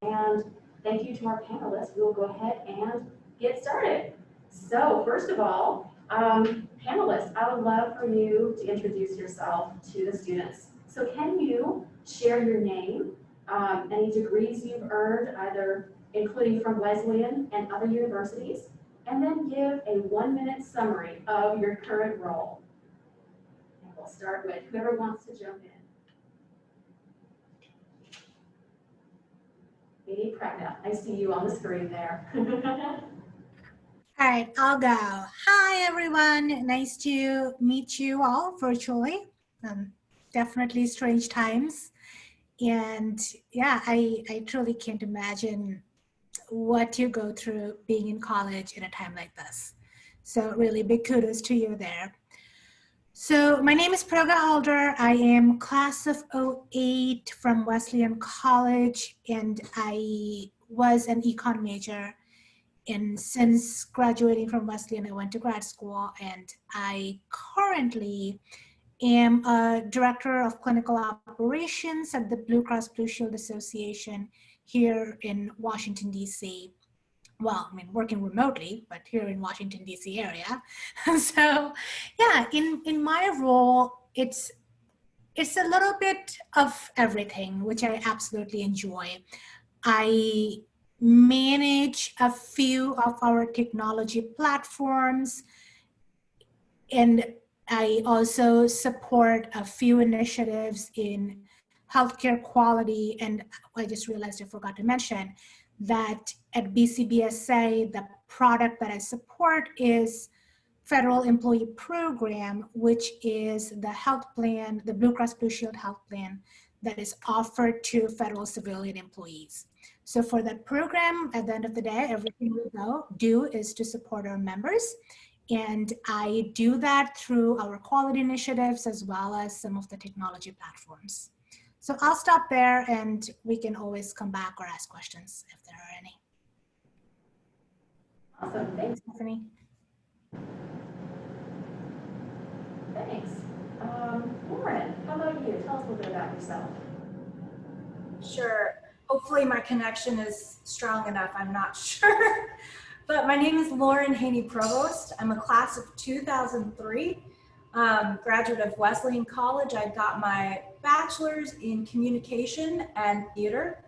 And thank you to our panelists. We will go ahead and get started. So first of all, panelists, I would love for you to introduce yourself to the students. So can you share your name, any degrees you've earned, either including from Wesleyan and other universities, and then give a 1-minute summary of your current role. And we'll start with whoever wants to jump in. Amy Pregna, I see you on the screen there. All right, I'll go. Hi, everyone. Nice to meet you all virtually. Definitely strange times. And yeah, I truly can't imagine what you go through being in college in a time like this. So really big kudos to you there. So my name is Pragya Alder. I am class of 08 from Wesleyan College, and I was an econ major. And since graduating from Wesleyan, I went to grad school, and I currently am a director of clinical operations at the Blue Cross Blue Shield Association here in Washington, D.C. Well, I mean, working remotely, but here in Washington, D.C. area. So yeah, in my role, it's a little bit of everything, which I absolutely enjoy. I manage a few of our technology platforms, and I also support a few initiatives in healthcare quality. And I just realized I forgot to mention that at BCBSA, the product that I support is Federal Employee Program, which is the health plan, the Blue Cross Blue Shield health plan that is offered to federal civilian employees. So for that program, at the end of the day, everything we do is to support our members. And I do that through our quality initiatives as well as some of the technology platforms. So I'll stop there, and we can always come back or ask questions if there are any. Awesome, thanks. Stephanie. Thanks. Lauren, how about you? Tell us a little bit about yourself. Sure. Hopefully my connection is strong enough. I'm not sure. But my name is Lauren Haney Provost. I'm a class of 2003, graduate of Wesleyan College. I got my bachelor's in communication and theater.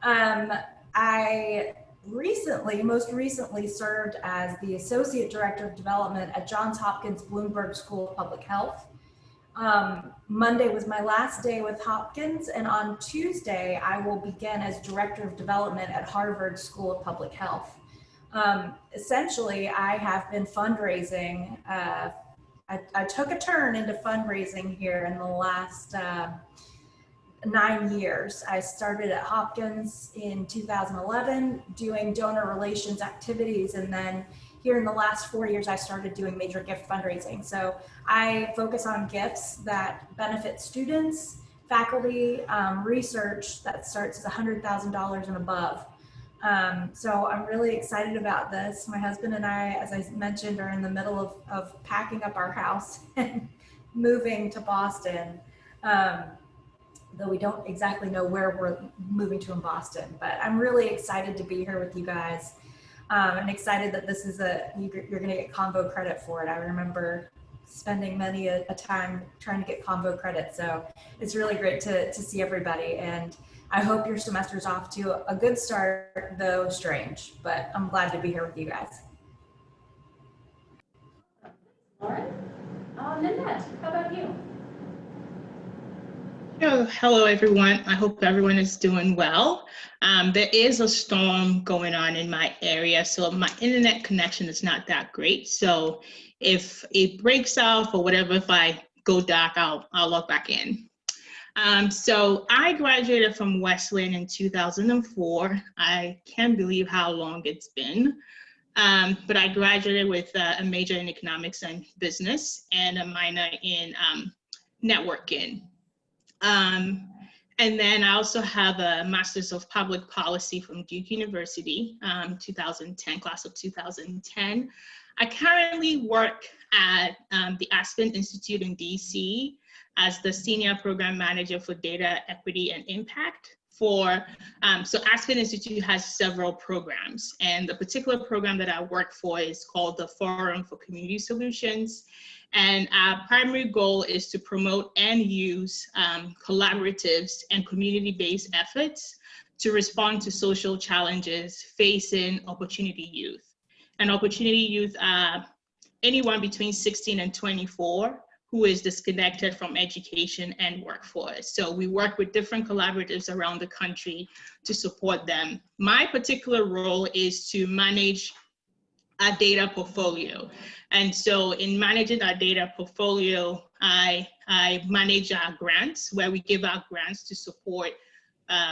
I most recently served as the Associate Director of Development at Johns Hopkins Bloomberg School of Public Health. Monday was my last day with Hopkins, and on Tuesday, I will begin as Director of Development at Harvard School of Public Health. Essentially, I have been fundraising. I took a turn into fundraising here in the last 9 years. I started at Hopkins in 2011 doing donor relations activities, and then here in the last 4 years, I started doing major gift fundraising. So I focus on gifts that benefit students, faculty, research that starts at $100,000 and above. So I'm really excited about this. My husband and I, as I mentioned, are in the middle of packing up our house and moving to Boston. Though we don't exactly know where we're moving to in Boston, but I'm really excited to be here with you guys. And excited that this is you're gonna get Convo credit for it. I remember spending many a time trying to get Convo credit. So it's really great to see everybody. And I hope your semester's off to a good start, though strange, but I'm glad to be here with you guys. Lauren? Nanette, how about you? Hello, everyone. I hope everyone is doing well. There is a storm going on in my area, so my internet connection is not that great. So if it breaks off or whatever, if I go dark, I'll log back in. So I graduated from Wesleyan in 2004. I can't believe how long it's been. But I graduated with a major in economics and business and a minor in networking. And then I also have a Master's of Public Policy from Duke University, 2010, class of 2010. I currently work at the Aspen Institute in DC as the Senior Program Manager for Data Equity and Impact for, so Aspen Institute has several programs, and the particular program that I work for is called the Forum for Community Solutions. And our primary goal is to promote and use collaboratives and community-based efforts to respond to social challenges facing opportunity youth. And opportunity youth are anyone between 16 and 24 who is disconnected from education and workforce. So we work with different collaboratives around the country to support them. My particular role is to manage our data portfolio. And so in managing our data portfolio, I manage our grants, where we give out grants to support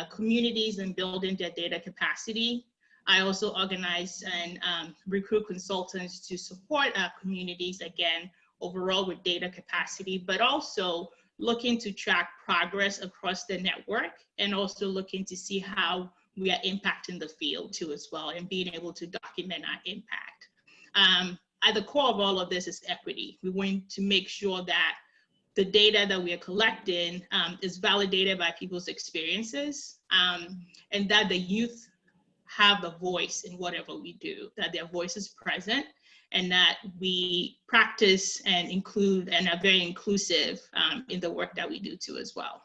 communities in building their data capacity. I also organize and recruit consultants to support our communities, again, overall with data capacity, but also looking to track progress across the network and also looking to see how we are impacting the field too as well, and being able to document our impact. At the core of all of this is equity. We want to make sure that the data that we are collecting is validated by people's experiences, and that the youth have a voice in whatever we do, that their voice is present, and that we practice and include and are very inclusive in the work that we do too as well.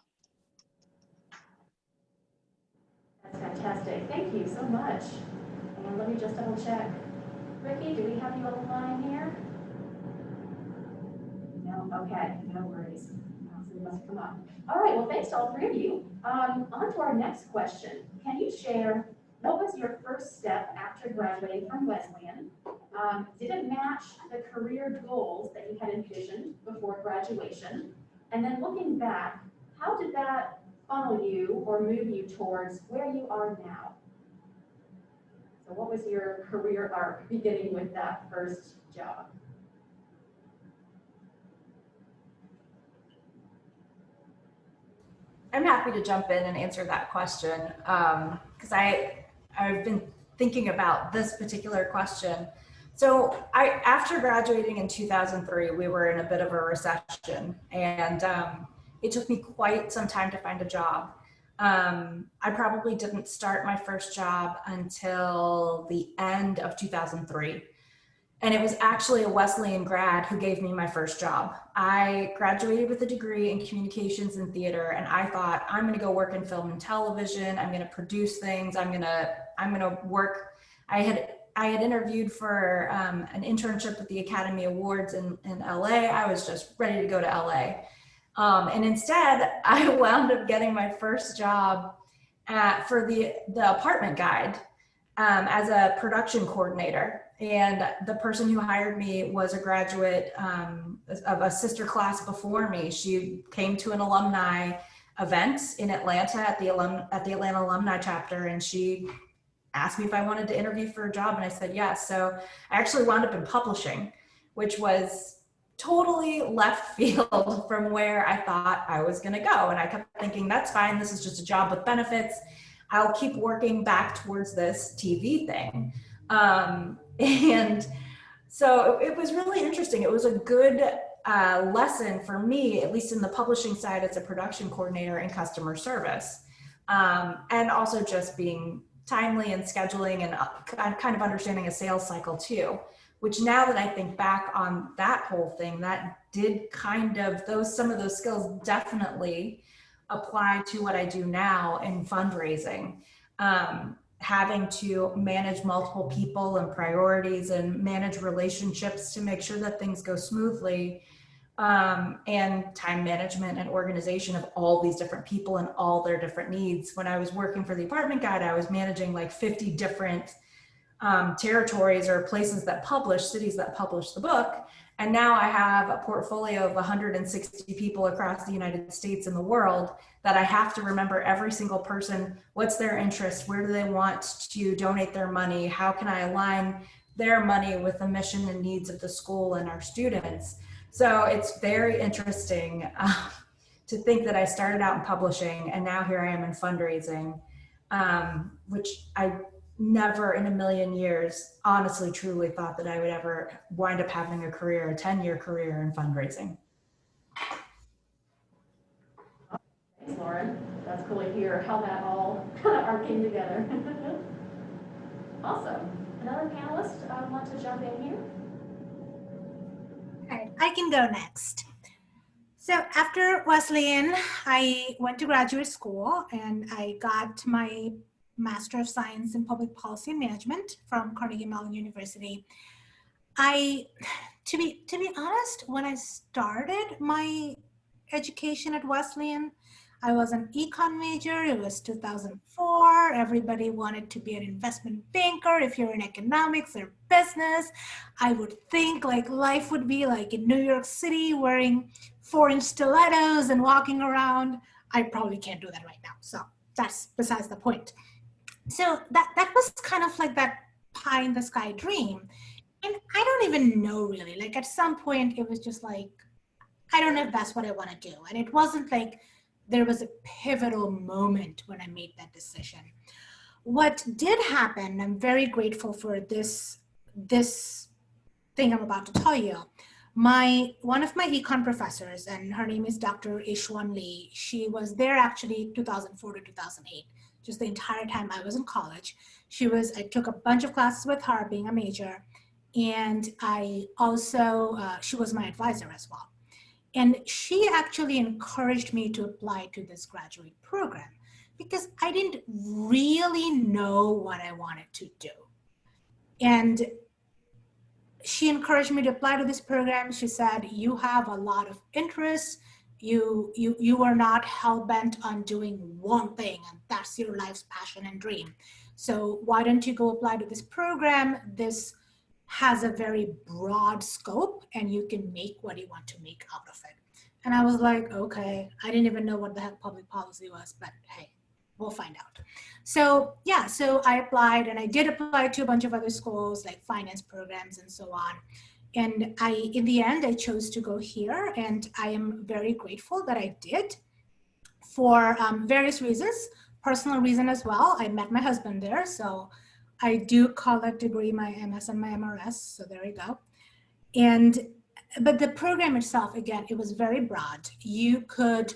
That's fantastic. Thank you so much. And let me just double check. Ricky, do we have you on the line here? No? Okay, no worries. Somebody must come up. All right, well, thanks to all three of you. On to our next question. Can you share what was your first step after graduating from Wesleyan? Did it match the career goals that you had envisioned before graduation? And then looking back, how did that funnel you or move you towards where you are now? So what was your career arc beginning with that first job? I'm happy to jump in and answer that question because I've been thinking about this particular question. So after graduating in 2003, we were in a bit of a recession, and it took me quite some time to find a job. I probably didn't start my first job until the end of 2003. And it was actually a Wesleyan grad who gave me my first job. I graduated with a degree in communications and theater, and I thought, I'm gonna go work in film and television. I'm gonna produce things. I'm gonna work. I had interviewed for an internship at the Academy Awards in LA. I was just ready to go to LA. And instead, I wound up getting my first job for the Apartment Guide as a production coordinator. And the person who hired me was a graduate of a sister class before me. She came to an alumni event in Atlanta at the Atlanta Alumni Chapter, and she asked me if I wanted to interview for a job, and I said yes. So I actually wound up in publishing, which was totally left field from where I thought I was gonna go. And I kept thinking, that's fine, this is just a job with benefits. I'll keep working back towards this TV thing. And so it was really interesting. It was a good lesson for me, at least in the publishing side as a production coordinator and customer service. And also just being timely and scheduling and kind of understanding a sales cycle too, which now that I think back on that whole thing, that did kind of, some of those skills definitely apply to what I do now in fundraising. Having to manage multiple people and priorities and manage relationships to make sure that things go smoothly, and time management and organization of all these different people and all their different needs. When I was working for the Apartment Guide, I was managing like 50 different territories or places that publish, cities that publish the book. And now I have a portfolio of 160 people across the United States and the world that I have to remember every single person, what's their interest, where do they want to donate their money, how can I align their money with the mission and needs of the school and our students. So it's very interesting to think that I started out in publishing and now here I am in fundraising, which I never in a million years honestly truly thought that I would ever wind up having a 10-year career in fundraising. Lauren. That's cool to hear how that all came together. Awesome. Another panelist want to jump in here? All right, I can go next. So after Wesleyan, I went to graduate school and I got my Master of Science in Public Policy and Management from Carnegie Mellon University. To be honest, when I started my education at Wesleyan, I was an econ major. It was 2004. Everybody wanted to be an investment banker. If you're in economics or business, I would think like life would be like in New York City wearing 4-inch stilettos and walking around. I probably can't do that right now. So that's besides the point. So that was kind of like that pie in the sky dream. And I don't even know really, like at some point it was just like, I don't know if that's what I want to do. And it wasn't like there was a pivotal moment when I made that decision. What did happen, I'm very grateful for this thing I'm about to tell you. One of my econ professors, and her name is Dr. Ishwan Lee, she was there actually 2004 to 2008, just the entire time I was in college. I took a bunch of classes with her being a major, and I also, she was my advisor as well. And she actually encouraged me to apply to this graduate program because I didn't really know what I wanted to do. And she encouraged me to apply to this program. She said, you have a lot of interests. You are not hell-bent on doing one thing, and that's your life's passion and dream. So why don't you go apply to this program? This has a very broad scope and you can make what you want to make out of it. And I was like, okay, I didn't even know what the heck public policy was, but hey, we'll find out. So yeah, so I applied and I did apply to a bunch of other schools like finance programs and so on. And in the end, I chose to go here, and I am very grateful that I did for various reasons, personal reason as well. I met my husband there, so I do call that degree my MS and my MRS, so there you go. But the program itself, again, it was very broad. You could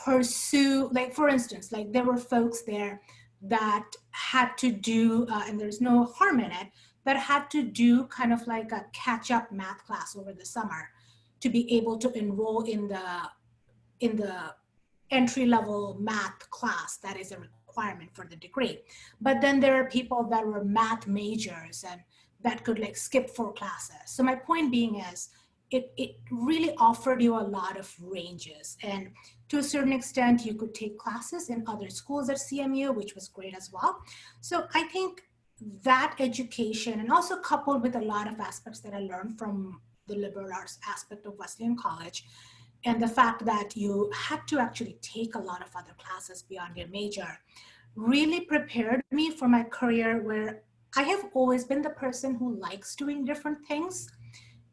pursue, like for instance, like there were folks there that had to do, and there's no harm in it, that had to do kind of like a catch-up math class over the summer to be able to enroll in the entry-level math class that is a requirement for the degree. But then there are people that were math majors and that could like skip 4 classes. So my point being is, it really offered you a lot of ranges. And to a certain extent, you could take classes in other schools at CMU, which was great as well. So I think that education, and also coupled with a lot of aspects that I learned from the liberal arts aspect of Wesleyan College, and the fact that you had to actually take a lot of other classes beyond your major, really prepared me for my career, where I have always been the person who likes doing different things.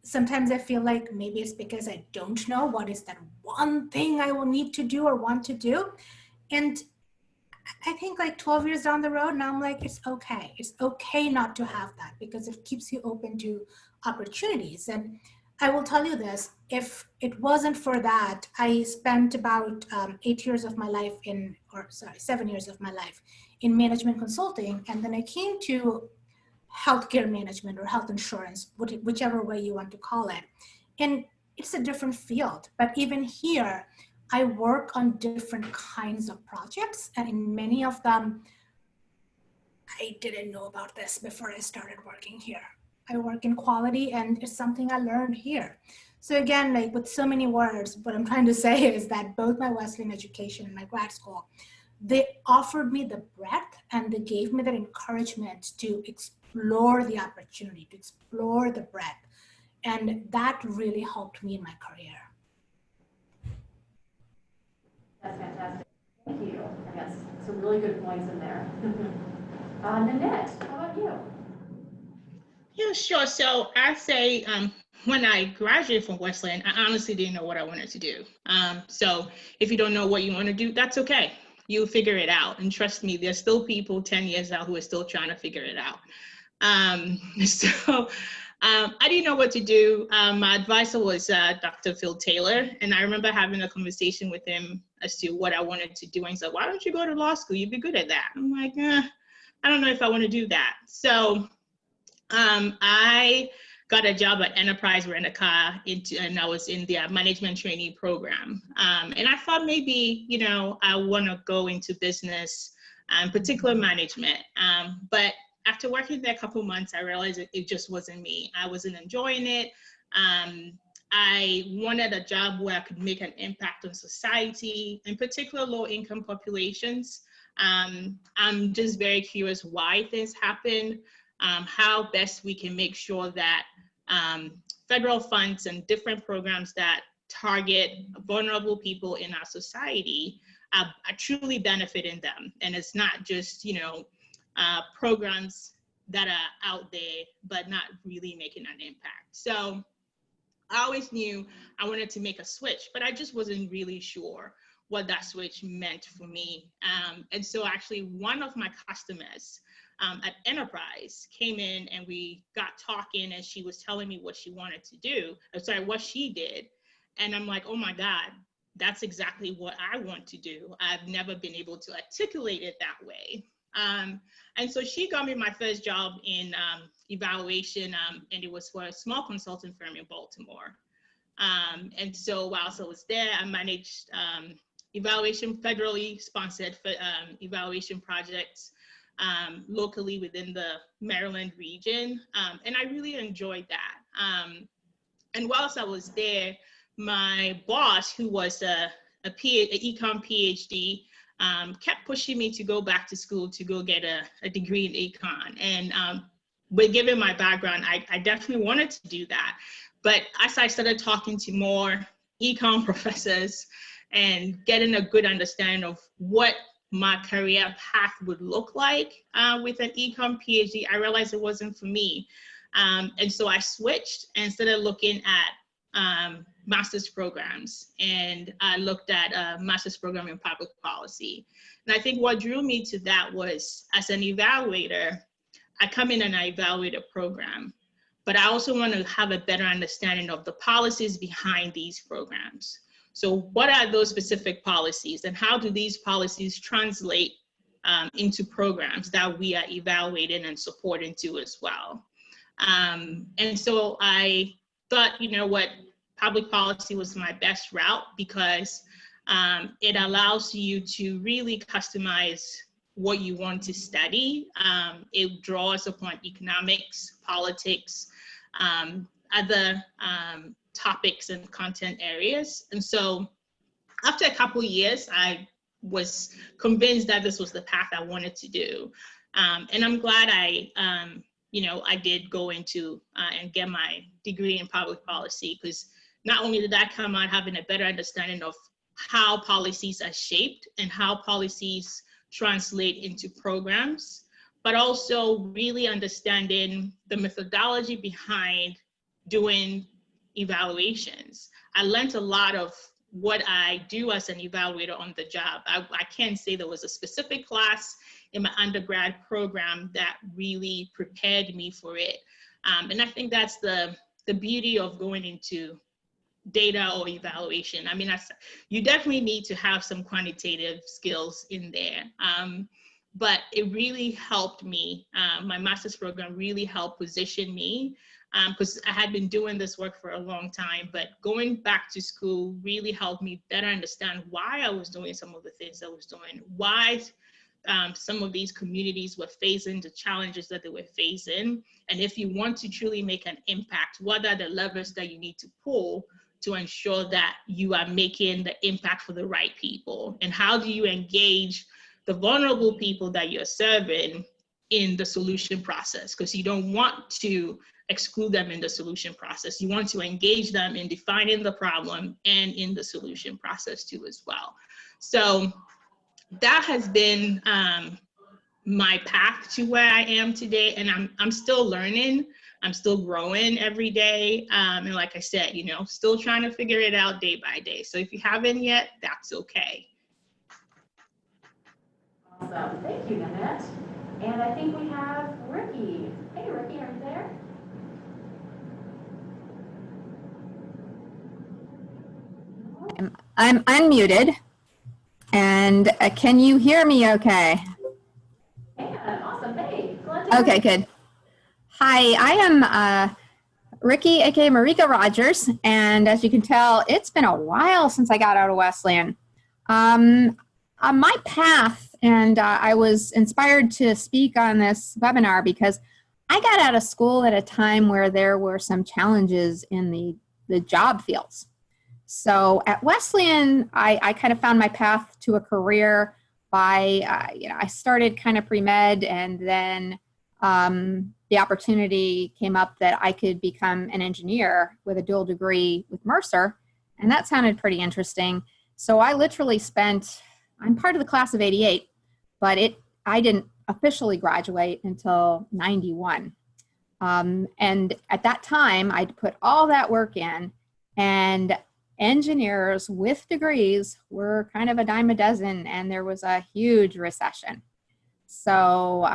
Sometimes I feel like maybe it's because I don't know what is that one thing I will need to do or want to do. And I think like 12 years down the road, now I'm like, it's okay. It's okay not to have that because it keeps you open to opportunities. And I will tell you this, if it wasn't for that, I spent about 7 years of my life in management consulting. And then I came to healthcare management or health insurance, whichever way you want to call it. And it's a different field, but even here, I work on different kinds of projects, and in many of them, I didn't know about this before I started working here. I work in quality, and it's something I learned here. So again, like with so many words, what I'm trying to say is that both my Wesleyan education and my grad school, they offered me the breadth and they gave me that encouragement to explore the opportunity, to explore the breadth. And that really helped me in my career. That's fantastic. Thank you. I got some really good points in there. Nanette, how about you? Yeah, sure. So I say when I graduated from Wesleyan, I honestly didn't know what I wanted to do. So if you don't know what you want to do, that's okay. You'll figure it out. And trust me, there's still people 10 years out who are still trying to figure it out. So I didn't know what to do. My advisor was Dr. Phil Taylor, and I remember having a conversation with him as to what I wanted to do. And he said, "Why don't you go to law school? You'd be good at that." I'm like, I don't know if I want to do that. So I got a job at Enterprise Rent-A-Car, and I was in the management trainee program. And I thought maybe, I want to go into business, particular management. But after working there a couple months, I realized it just wasn't me. I wasn't enjoying it. I wanted a job where I could make an impact on society, in particular low-income populations. I'm just very curious why things happen, how best we can make sure that federal funds and different programs that target vulnerable people in our society are truly benefiting them. And it's not just, programs that are out there, but not really making an impact. So I always knew I wanted to make a switch, but I just wasn't really sure what that switch meant for me. And so actually one of my customers at Enterprise came in and we got talking, and she was telling me what she wanted to do, what she did. And I'm like, oh my God, that's exactly what I want to do. I've never been able to articulate it that way. And so she got me my first job in evaluation, and it was for a small consulting firm in Baltimore. And so whilst I was there, I managed federally sponsored evaluation projects locally within the Maryland region. And I really enjoyed that. And whilst I was there, my boss, who was an econ PhD, kept pushing me to go back to school to go get a degree in econ. And but given my background, I definitely wanted to do that. But as I started talking to more econ professors and getting a good understanding of what my career path would look like with an econ PhD, I realized it wasn't for me. And so I switched and started looking at master's programs, and I looked at a master's program in public policy. And I think what drew me to that was, as an evaluator, I come in and I evaluate a program, but I also want to have a better understanding of the policies behind these programs. So what are those specific policies, and how do these policies translate into programs that we are evaluating and supporting to as well? And so I thought, public policy was my best route, because it allows you to really customize what you want to study. It draws upon economics, politics, other topics and content areas. And so after a couple of years, I was convinced that this was the path I wanted to do. And I'm glad I did go into and get my degree in public policy, because not only did I come out having a better understanding of how policies are shaped and how policies translate into programs, but also really understanding the methodology behind doing evaluations. I learned a lot of what I do as an evaluator on the job. I can't say there was a specific class in my undergrad program that really prepared me for it. And I think that's the beauty of going into data or evaluation. I mean, you definitely need to have some quantitative skills in there. But it really helped me. My master's program really helped position me, because I had been doing this work for a long time, but going back to school really helped me better understand why I was doing some of the things I was doing, why some of these communities were facing the challenges that they were facing. And if you want to truly make an impact, what are the levers that you need to pull to ensure that you are making the impact for the right people? And how do you engage the vulnerable people that you're serving in the solution process? Because you don't want to exclude them in the solution process. You want to engage them in defining the problem and in the solution process too as well. So that has been my path to where I am today. And I'm still learning. I'm still growing every day. And like I said, still trying to figure it out day by day. So if you haven't yet, that's okay. Awesome. Thank you, Nanette. And I think we have Ricky. Hey, Ricky, are you there? I'm unmuted. And can you hear me okay? Yeah, awesome. Hey, glad to Okay, good. Hi, I am Ricky, aka Marika Rogers. And as you can tell, it's been a while since I got out of Wesleyan. My path, and I was inspired to speak on this webinar because I got out of school at a time where there were some challenges in the job fields. So at Wesleyan, I kind of found my path to a career by, I started kind of pre-med, and then the opportunity came up that I could become an engineer with a dual degree with Mercer, and that sounded pretty interesting. So I literally I'm part of the class of '88, but I didn't officially graduate until '91. And at that time, I'd put all that work in, and engineers with degrees were kind of a dime a dozen, and there was a huge recession. So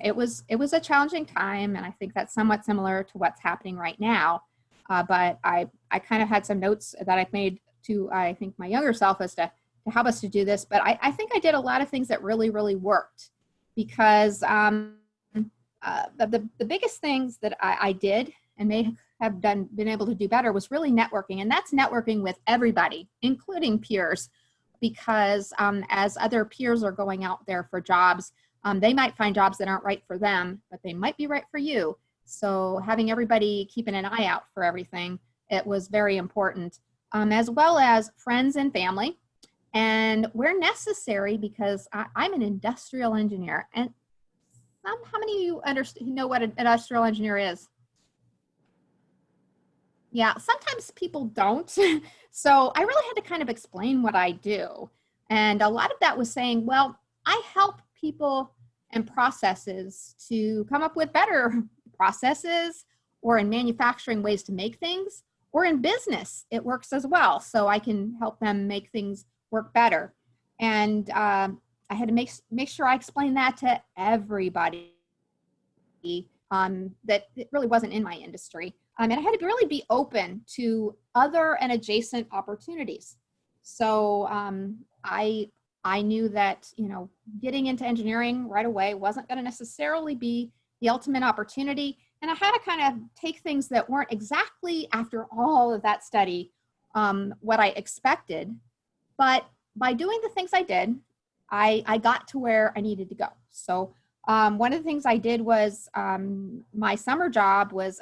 it was a challenging time, and I think that's somewhat similar to what's happening right now. But I kind of had some notes that I've made to, I think, my younger self as to help us to do this. But I think I did a lot of things that really, really worked, because the biggest things that I did and may have been able to do better was really networking. And that's networking with everybody, including peers, because as other peers are going out there for jobs, they might find jobs that aren't right for them, but they might be right for you. So having everybody keeping an eye out for everything, it was very important, as well as friends and family. And where necessary, because I'm an industrial engineer. And how many of you know what an industrial engineer is? Yeah, sometimes people don't. So I really had to kind of explain what I do. And a lot of that was saying, well, I help people and processes to come up with better processes, or in manufacturing ways to make things, or in business, it works as well. So I can help them make things work better. And I had to make sure I explained that to everybody that it really wasn't in my industry. And I had to really be open to other and adjacent opportunities. So I knew that, getting into engineering right away wasn't going to necessarily be the ultimate opportunity. And I had to kind of take things that weren't exactly, after all of that study, what I expected. But by doing the things I did, I got to where I needed to go. So one of the things I did was my summer job was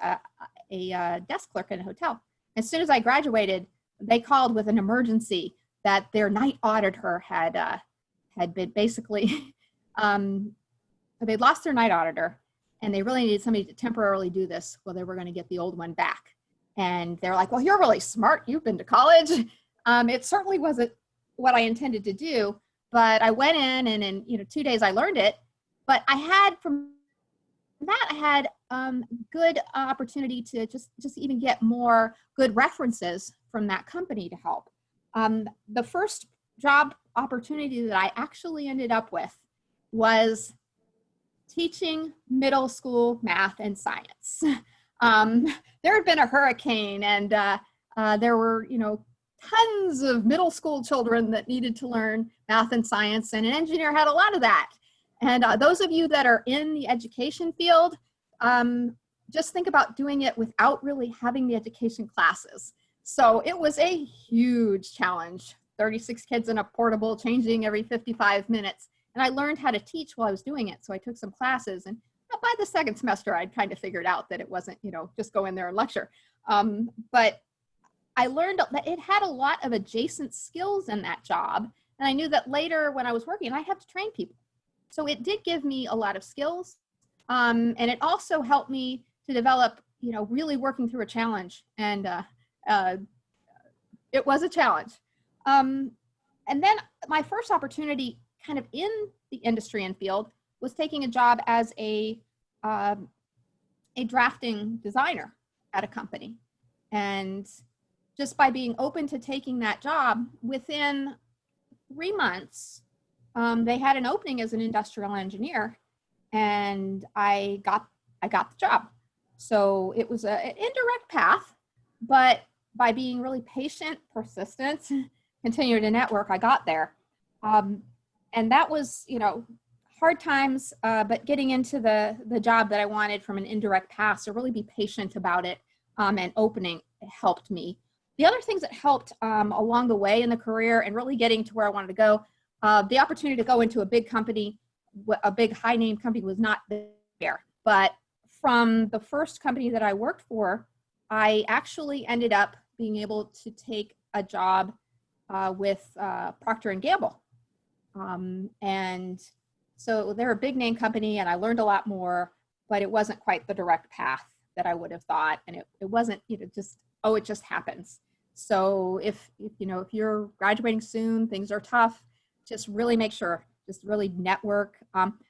a desk clerk in a hotel. As soon as I graduated, they called with an emergency that their night auditor had been basically, they'd lost their night auditor, and they really needed somebody to temporarily do this while they were going to get the old one back. And they're like, well, you're really smart. You've been to college. It certainly wasn't what I intended to do, but I went in, and in 2 days I learned it. But I had good opportunity to just even get more good references from that company to help. The first job opportunity that I actually ended up with was teaching middle school math and science. There had been a hurricane, and there were, tons of middle school children that needed to learn math and science, and an engineer had a lot of that. And those of you that are in the education field, just think about doing it without really having the education classes. So it was a huge challenge, 36 kids in a portable, changing every 55 minutes. And I learned how to teach while I was doing it. So I took some classes, and by the second semester, I'd kind of figured out that it wasn't, just go in there and lecture. But I learned that it had a lot of adjacent skills in that job. And I knew that later when I was working, I had to train people. So it did give me a lot of skills. And it also helped me to develop, really working through a challenge. And it was a challenge. And then my first opportunity kind of in the industry and field was taking a job as a drafting designer at a company. And just by being open to taking that job, within 3 months, they had an opening as an industrial engineer, and I got the job. So it was an indirect path, but by being really patient, persistent, continue to network, I got there. And that was, you know, hard times, but getting into the job that I wanted from an indirect path, so really be patient about it, and opening helped me. The other things that helped along the way in the career and really getting to where I wanted to go, the opportunity to go into a big company, a big high name company was not there. But from the first company that I worked for, I actually ended up being able to take a job with Procter & Gamble. And so they're a big name company and I learned a lot more, but it wasn't quite the direct path that I would have thought. And it wasn't, you know, just, oh, it just happens. So if you know, if you're graduating soon, things are tough, just really make sure, just really network.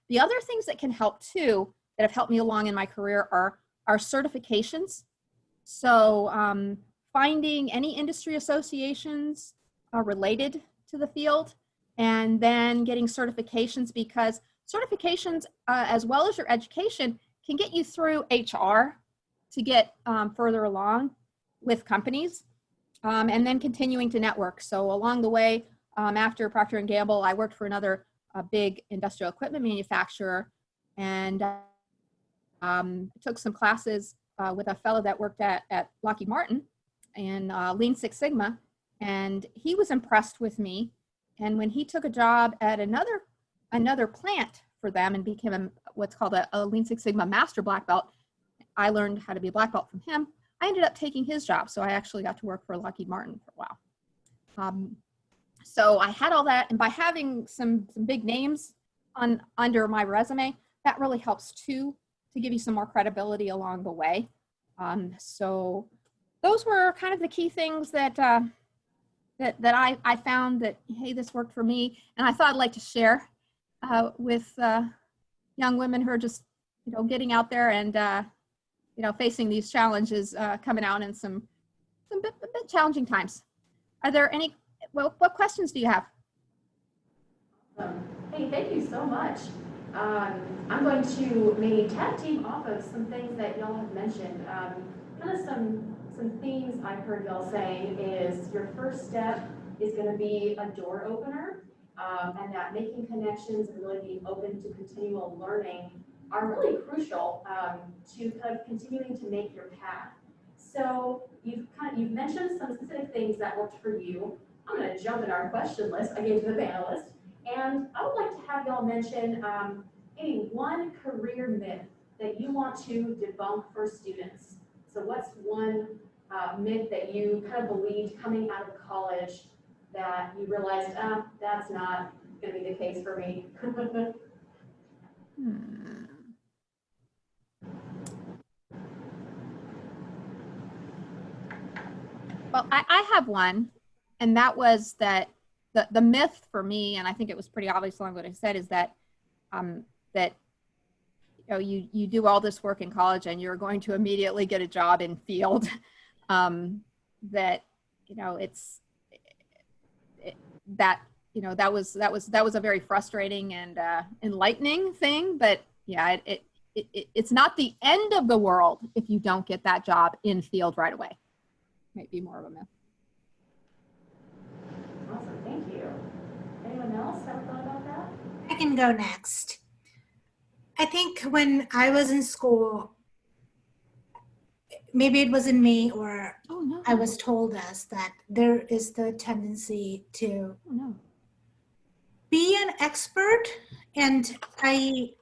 The other things that can help too, that have helped me along in my career are certifications. So finding any industry associations related to the field, and then getting certifications, because certifications, as well as your education, can get you through HR to get further along with companies, and then continuing to network. So along the way, after Procter & Gamble, I worked for another big industrial equipment manufacturer, and took some classes with a fellow that worked at Lockheed Martin in Lean Six Sigma, and he was impressed with me. And when he took a job at another plant for them and became what's called a Lean Six Sigma Master Black Belt, I learned how to be a black belt from him. I ended up taking his job, so I actually got to work for Lockheed Martin for a while. So I had all that, and by having some big names under my resume, that really helps too, to give you some more credibility along the way. So those were kind of the key things that I found that, hey, this worked for me, and I thought I'd like to share with young women who are just, you know, getting out there and you know, facing these challenges, coming out in some bit challenging times. Are there any? Well, what questions do you have? Hey, thank you so much. I'm going to maybe tag team off of some things that y'all have mentioned. Kind of some themes I've heard y'all saying is your first step is going to be a door opener, and that making connections and really being open to continual learning are really crucial to kind of continuing to make your path. So you've mentioned some specific things that worked for you. I'm going to jump in our question list I gave to the panelists, and I would like to have y'all mention maybe one career myth that you want to debunk for students. So what's one myth that you kind of believed coming out of college that you realized, that's not going to be the case for me? Well, I have one, and that was that the myth for me, and I think it was pretty obvious along what I said, is that that you know, you do all this work in college and you're going to immediately get a job in field. That, you know, that was a very frustrating and enlightening thing. But yeah, it's not the end of the world if you don't get that job in field right away. Might be more of a myth. Awesome, thank you. Anyone else have a thought about that? I can go next. I think when I was in school, maybe it wasn't me, or I was told us that there is the tendency to be an expert. And I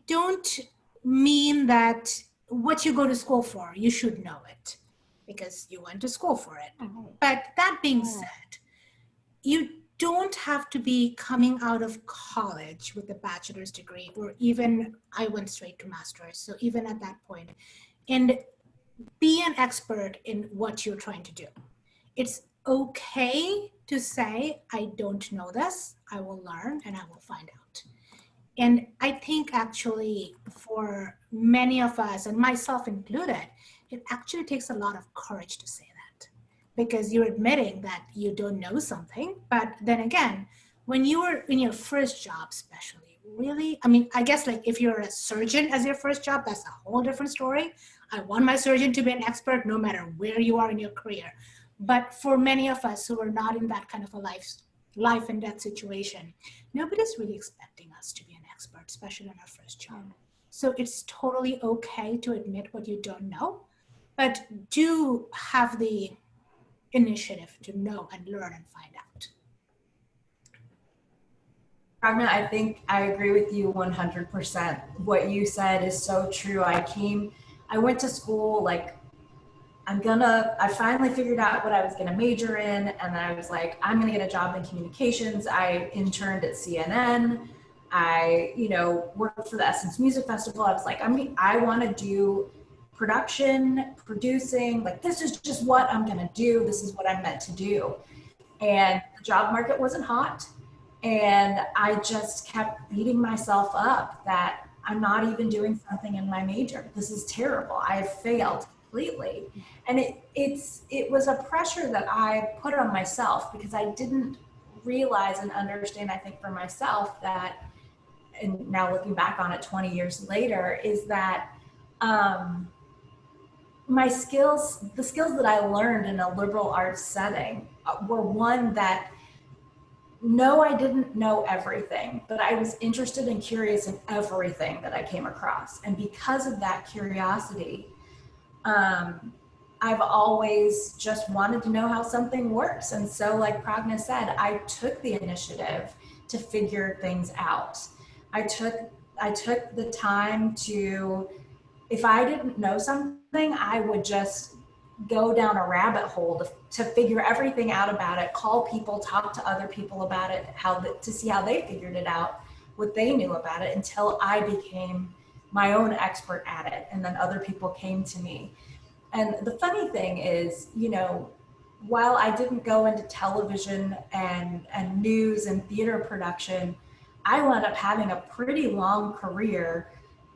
don't mean that what you go to school for, you should know it because you went to school for it. But that being said, you don't have to be coming out of college with a bachelor's degree, or even I went straight to master's. So even at that point, and be an expert in what you're trying to do. It's okay to say, I don't know this, I will learn and I will find out. And I think actually for many of us, and myself included, it actually takes a lot of courage to say that, because you're admitting that you don't know something. But then again, when you were in your first job, especially, really, I mean, I guess like if you're a surgeon as your first job, that's a whole different story. I want my surgeon to be an expert no matter where you are in your career. But for many of us who are not in that kind of a life and death situation, nobody's really expecting us to be an expert, especially on our first job. So it's totally okay to admit what you don't know, but do have the initiative to know and learn and find out. Pragna, I think I agree with you 100%. What you said is so true. I went to school like, I finally figured out what I was gonna major in, and then I was like, I'm gonna get a job in communications. I interned at CNN. I, worked for the Essence Music Festival. I was like, I wanna do production, producing, like this is just what I'm gonna do. This is what I'm meant to do. And the job market wasn't hot. And I just kept beating myself up that I'm not even doing something in my major. This is terrible. I have failed completely. And it was a pressure that I put on myself because I didn't realize and understand, I think, for myself that, and now looking back on it 20 years later, is that my skills, the skills that I learned in a liberal arts setting were one that, no, I didn't know everything, but I was interested and curious in everything that I came across. And because of that curiosity, I've always just wanted to know how something works. And so like Pragna said, I took the initiative to figure things out. I took the time to, if I didn't know something, I would just go down a rabbit hole to figure everything out about it, call people, talk to other people about it, to see how they figured it out, what they knew about it, until I became my own expert at it. And then other people came to me. And the funny thing is, while I didn't go into television and news and theater production, I wound up having a pretty long career,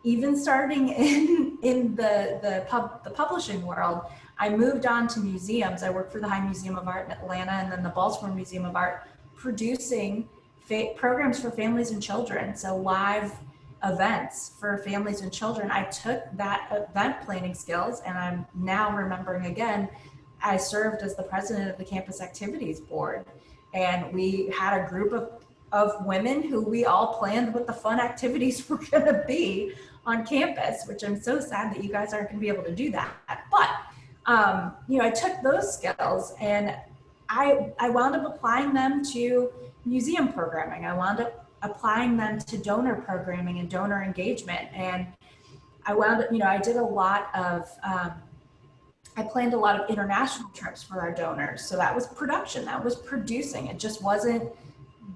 even starting in the publishing world. I moved on to museums. I worked for the High Museum of Art in Atlanta and then the Baltimore Museum of Art, producing programs for families and children. So live events for families and children. I took that event planning skills, and I'm now remembering again, I served as the president of the Campus Activities Board. And we had a group of women who we all planned what the fun activities were gonna be on campus, which I'm so sad that you guys aren't gonna be able to do that. But I took those skills and I wound up applying them to museum programming. I wound up applying them to donor programming and donor engagement. And I wound up, I did a lot of, I planned a lot of international trips for our donors. So that was production, that was producing. It just wasn't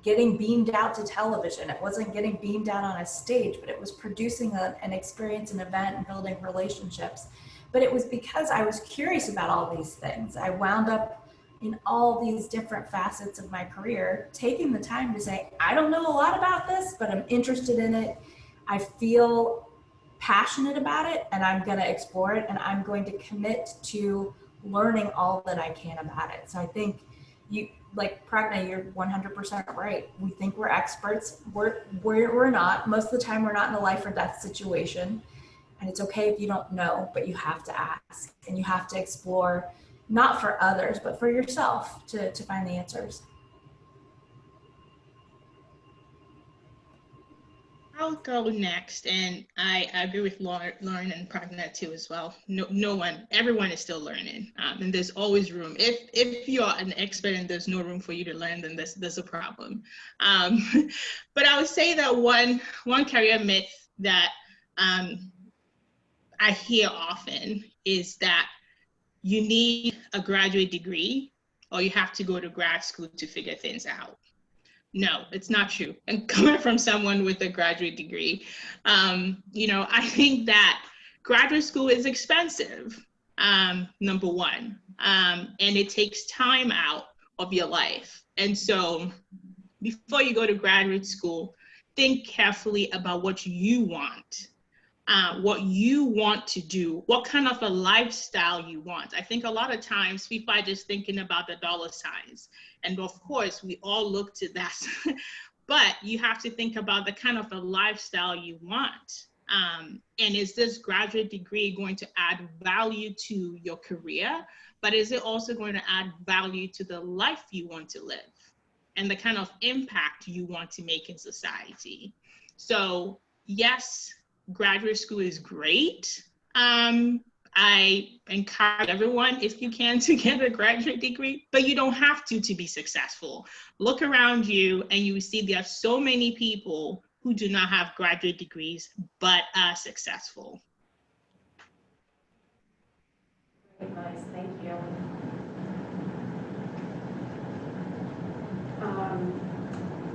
getting beamed out to television. It wasn't getting beamed out on a stage, but it was producing an experience, an event, and building relationships. But it was because I was curious about all these things. I wound up in all these different facets of my career, taking the time to say, I don't know a lot about this, but I'm interested in it. I feel passionate about it, and I'm going to explore it, and I'm going to commit to learning all that I can about it. So I think like Pragna, you're 100% right. We think we're experts. We're not. Most of the time, we're not in a life or death situation. And it's okay if you don't know, but you have to ask and you have to explore, not for others, but for yourself to find the answers. I'll go next, and I agree with Lauren and Pragna too as well. Everyone is still learning, and there's always room. If you're an expert and there's no room for you to learn, then there's a problem. But I would say that one career myth that I hear often is that you need a graduate degree or you have to go to grad school to figure things out. No, it's not true. And coming from someone with a graduate degree, I think that graduate school is expensive, number one, and it takes time out of your life. And so before you go to graduate school, think carefully about what you want. What you want to do, what kind of a lifestyle you want. I think a lot of times people are just thinking about the dollar signs. And of course, we all look to that. But you have to think about the kind of a lifestyle you want. And is this graduate degree going to add value to your career, but is it also going to add value to the life you want to live and the kind of impact you want to make in society? So yes, graduate school is great. I encourage everyone, if you can, to get a graduate degree, but you don't have to be successful. Look around you and you see there are so many people who do not have graduate degrees, but are successful. Great advice, thank you.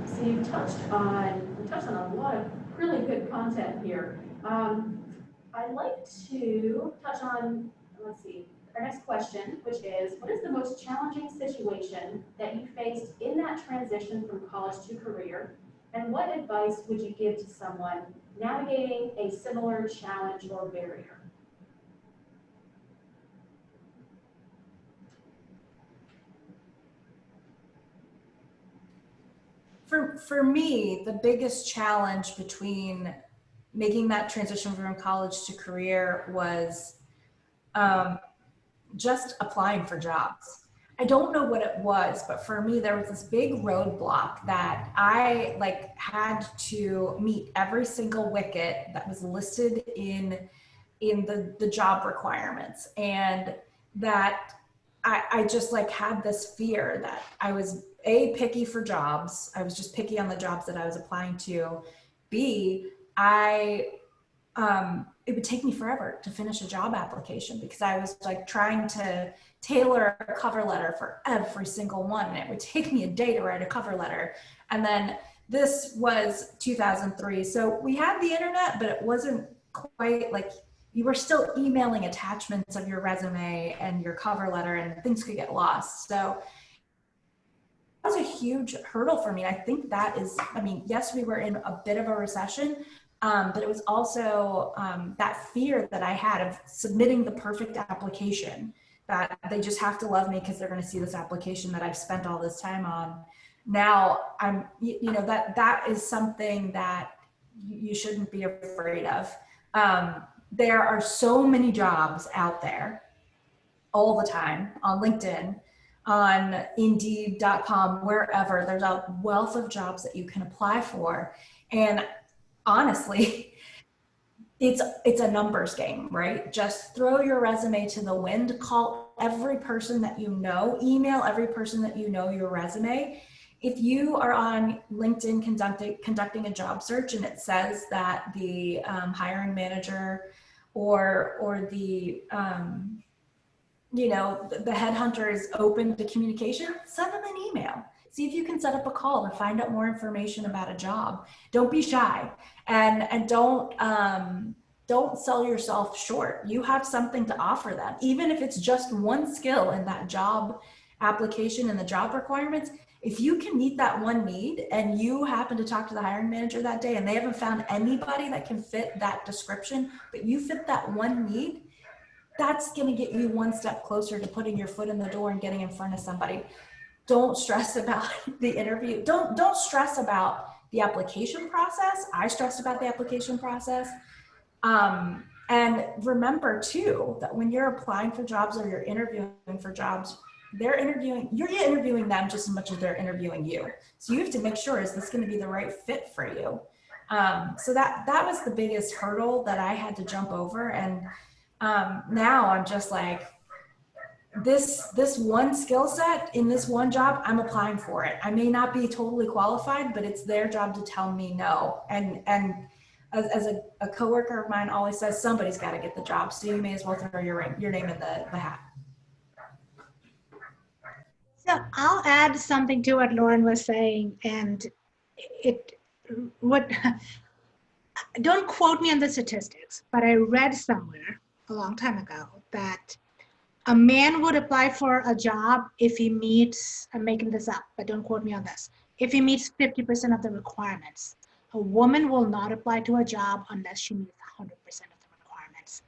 So you touched on a lot of really good content here. I'd like to touch on, let's see, our next question, which is, what is the most challenging situation that you faced in that transition from college to career? And what advice would you give to someone navigating a similar challenge or barrier? For me, the biggest challenge between making that transition from college to career was just applying for jobs. I don't know what it was, but for me, there was this big roadblock that I had to meet every single wicket that was listed in the job requirements, and that I just had this fear that I was picky for jobs. I was just picky on the jobs that I was applying to. B, it would take me forever to finish a job application because I was trying to tailor a cover letter for every single one, and it would take me a day to write a cover letter. And then this was 2003, so we had the internet, but it wasn't quite you were still emailing attachments of your resume and your cover letter, and things could get lost. So that was a huge hurdle for me. I think that is, yes, we were in a bit of a recession, but it was also that fear that I had of submitting the perfect application, that they just have to love me because they're going to see this application that I've spent all this time on. Now that is something that you shouldn't be afraid of. There are so many jobs out there all the time on LinkedIn, on Indeed.com, wherever. There's a wealth of jobs that you can apply for. And honestly, it's a numbers game, right? Just throw your resume to the wind, call every person that you know, email every person that you know your resume. If you are on LinkedIn conducting a job search and it says that the hiring manager or the the headhunter is open to communication, send them an email. See if you can set up a call to find out more information about a job. Don't be shy, and don't sell yourself short. You have something to offer them, even if it's just one skill in that job application and the job requirements. If you can meet that one need and you happen to talk to the hiring manager that day and they haven't found anybody that can fit that description, but you fit that one need, that's going to get you one step closer to putting your foot in the door and getting in front of somebody. Don't stress about the interview. Don't stress about the application process. I stressed about the application process. And remember too, that when you're applying for jobs or you're interviewing for jobs, you're interviewing them just as much as they're interviewing you. So you have to make sure, is this going to be the right fit for you? So that was the biggest hurdle that I had to jump over. And now I'm just this one skill set in this one job, I'm applying for it. I may not be totally qualified, but it's their job to tell me no. And as a coworker of mine always says, somebody's got to get the job, so you may as well throw your name in the hat. So I'll add something to what Lauren was saying, and don't quote me on the statistics, but I read somewhere a long time ago that a man would apply for a job if he meets, I'm making this up, but don't quote me on this, if he meets 50% of the requirements. A woman will not apply to a job unless she meets 100% of the requirements.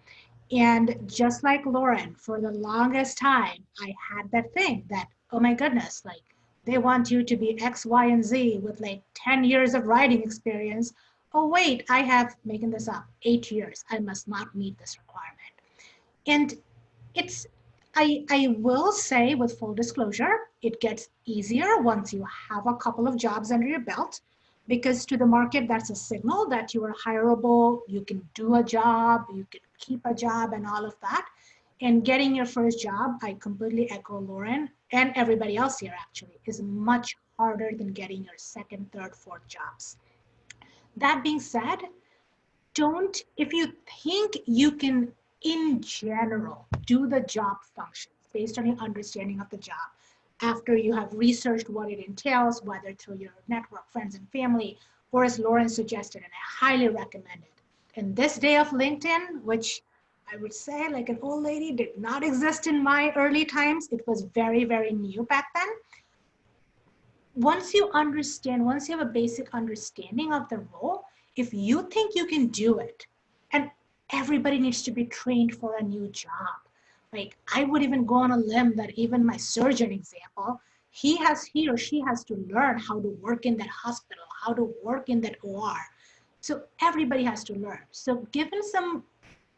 And just like Lauren, for the longest time, I had that thing that, oh my goodness, they want you to be X, Y, and Z with 10 years of writing experience. oh wait, I have, making this up, 8 years. I must not meet this requirement. And it's, I will say with full disclosure, it gets easier once you have a couple of jobs under your belt, because to the market, that's a signal that you are hireable, you can do a job, you can keep a job and all of that. And getting your first job, I completely echo Lauren and everybody else here actually, is much harder than getting your second, third, fourth jobs. That being said, don't, if you think you can, in general, do the job functions based on your understanding of the job, after you have researched what it entails, whether through your network, friends and family, or as Lauren suggested, and I highly recommend it. In this day of LinkedIn, which I would say like an old lady did not exist in my early times, it was very, very new back then. Once you understand, once you have a basic understanding of the role, if you think you can do it, and everybody needs to be trained for a new job. Like I would even go on a limb that even my surgeon example, he or she has to learn how to work in that hospital, how to work in that OR. So everybody has to learn. So given some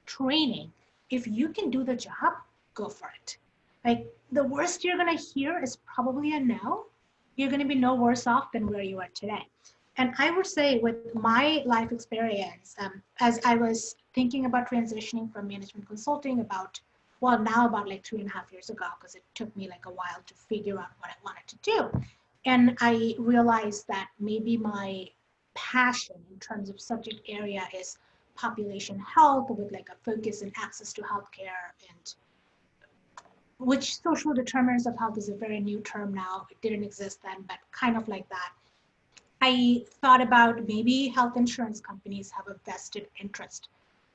training, if you can do the job, go for it. Like the worst you're gonna hear is probably a no. You're gonna be no worse off than where you are today. And I would say with my life experience, as I was thinking about transitioning from management consulting now about like 3.5 years ago, because it took me like a while to figure out what I wanted to do. And I realized that maybe my passion in terms of subject area is population health with like a focus and access to healthcare, and which social determinants of health is a very new term now. It didn't exist then, but kind of like that. I thought about maybe health insurance companies have a vested interest